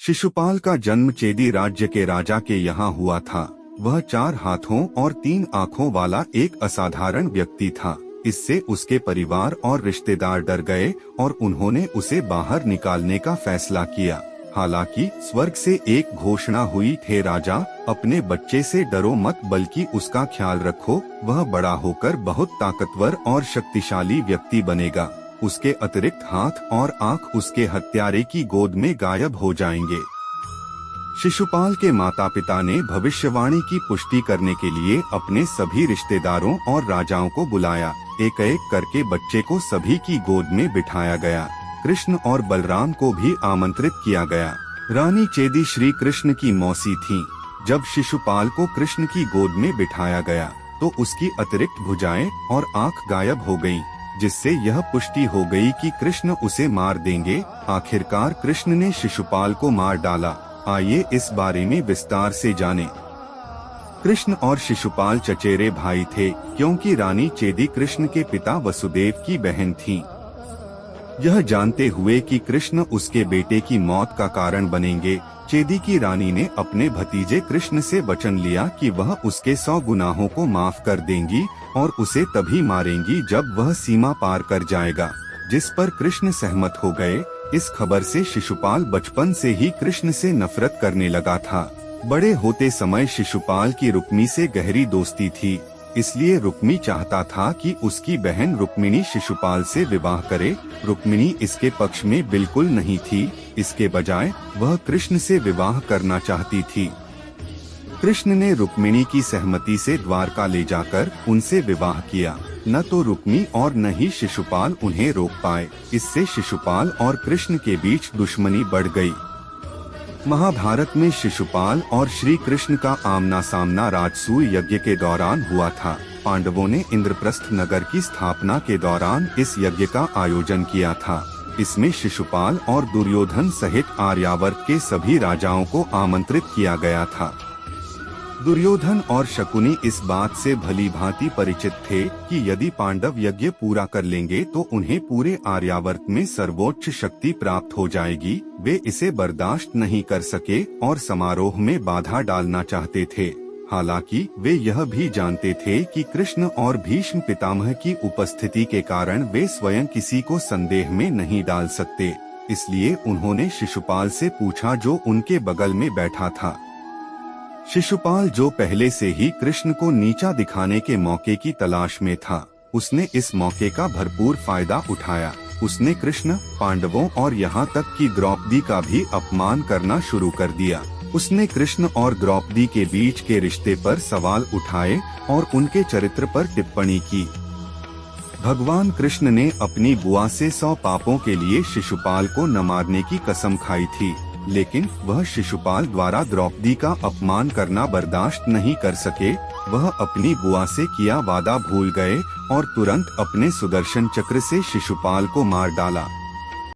शिशुपाल का जन्म चेदी राज्य के राजा के यहाँ हुआ था। वह 4 हाथों और 3 आँखों वाला एक असाधारण व्यक्ति था। इससे उसके परिवार और रिश्तेदार डर गए और उन्होंने उसे बाहर निकालने का फैसला किया। हालांकि स्वर्ग से एक घोषणा हुई, थे राजा, अपने बच्चे से डरो मत, बल्कि उसका ख्याल रखो। वह बड़ा होकर बहुत ताकतवर और शक्तिशाली व्यक्ति बनेगा। उसके अतिरिक्त हाथ और आँख उसके हत्यारे की गोद में गायब हो जाएंगे। शिशुपाल के माता पिता ने भविष्यवाणी की पुष्टि करने के लिए अपने सभी रिश्तेदारों और राजाओं को बुलाया। एक एक करके बच्चे को सभी की गोद में बिठाया गया। कृष्ण और बलराम को भी आमंत्रित किया गया। रानी चेदी श्री कृष्ण की मौसी थीं। जब शिशुपाल को कृष्ण की गोद में बिठाया गया तो उसकी अतिरिक्त भुजाएं और आँख गायब हो गयीं, जिससे यह पुष्टि हो गई कि कृष्ण उसे मार देंगे। आखिरकार कृष्ण ने शिशुपाल को मार डाला। आइए इस बारे में विस्तार से जानें। कृष्ण और शिशुपाल चचेरे भाई थे, क्योंकि रानी चेदी कृष्ण के पिता वसुदेव की बहन थीं। यह जानते हुए कि कृष्ण उसके बेटे की मौत का कारण बनेंगे, चेदी की रानी ने अपने भतीजे कृष्ण से वचन लिया कि वह उसके 100 गुनाहों को माफ कर देंगी और उसे तभी मारेंगी जब वह सीमा पार कर जाएगा, जिस पर कृष्ण सहमत हो गए। इस खबर से शिशुपाल बचपन से ही कृष्ण से नफरत करने लगा था। बड़े होते समय शिशुपाल की रुक्मी से गहरी दोस्ती थी, इसलिए रुक्मी चाहता था कि उसकी बहन रुक्मिणी शिशुपाल से विवाह करे। रुक्मिणी इसके पक्ष में बिल्कुल नहीं थी, इसके बजाय वह कृष्ण से विवाह करना चाहती थी। कृष्ण ने रुक्मिणी की सहमति से द्वारका ले जाकर उनसे विवाह किया। न तो रुक्मी और न ही शिशुपाल उन्हें रोक पाए। इससे शिशुपाल और कृष्ण के बीच दुश्मनी बढ़ गई। महाभारत में शिशुपाल और श्री कृष्ण का आमना सामना राजसूय यज्ञ के दौरान हुआ था। पांडवों ने इंद्रप्रस्थ नगर की स्थापना के दौरान इस यज्ञ का आयोजन किया था। इसमें शिशुपाल और दुर्योधन सहित आर्यावर्त के सभी राजाओं को आमंत्रित किया गया था। दुर्योधन और शकुनी इस बात से भली भांति परिचित थे कि यदि पांडव यज्ञ पूरा कर लेंगे तो उन्हें पूरे आर्यावर्त में सर्वोच्च शक्ति प्राप्त हो जाएगी। वे इसे बर्दाश्त नहीं कर सके और समारोह में बाधा डालना चाहते थे। हालांकि वे यह भी जानते थे कि कृष्ण और भीष्म पितामह की उपस्थिति के कारण वे स्वयं किसी को संदेह में नहीं डाल सकते। इसलिए उन्होंने शिशुपाल से पूछा, जो उनके बगल में बैठा था। शिशुपाल, जो पहले से ही कृष्ण को नीचा दिखाने के मौके की तलाश में था, उसने इस मौके का भरपूर फायदा उठाया। उसने कृष्ण, पांडवों और यहाँ तक कि द्रौपदी का भी अपमान करना शुरू कर दिया। उसने कृष्ण और द्रौपदी के बीच के रिश्ते पर सवाल उठाए और उनके चरित्र पर टिप्पणी की। भगवान कृष्ण ने अपनी बुआ से 100 पापों के लिए शिशुपाल को न मारने की कसम खाई थी, लेकिन वह शिशुपाल द्वारा द्रौपदी का अपमान करना बर्दाश्त नहीं कर सके। वह अपनी बुआ से किया वादा भूल गए और तुरंत अपने सुदर्शन चक्र से शिशुपाल को मार डाला।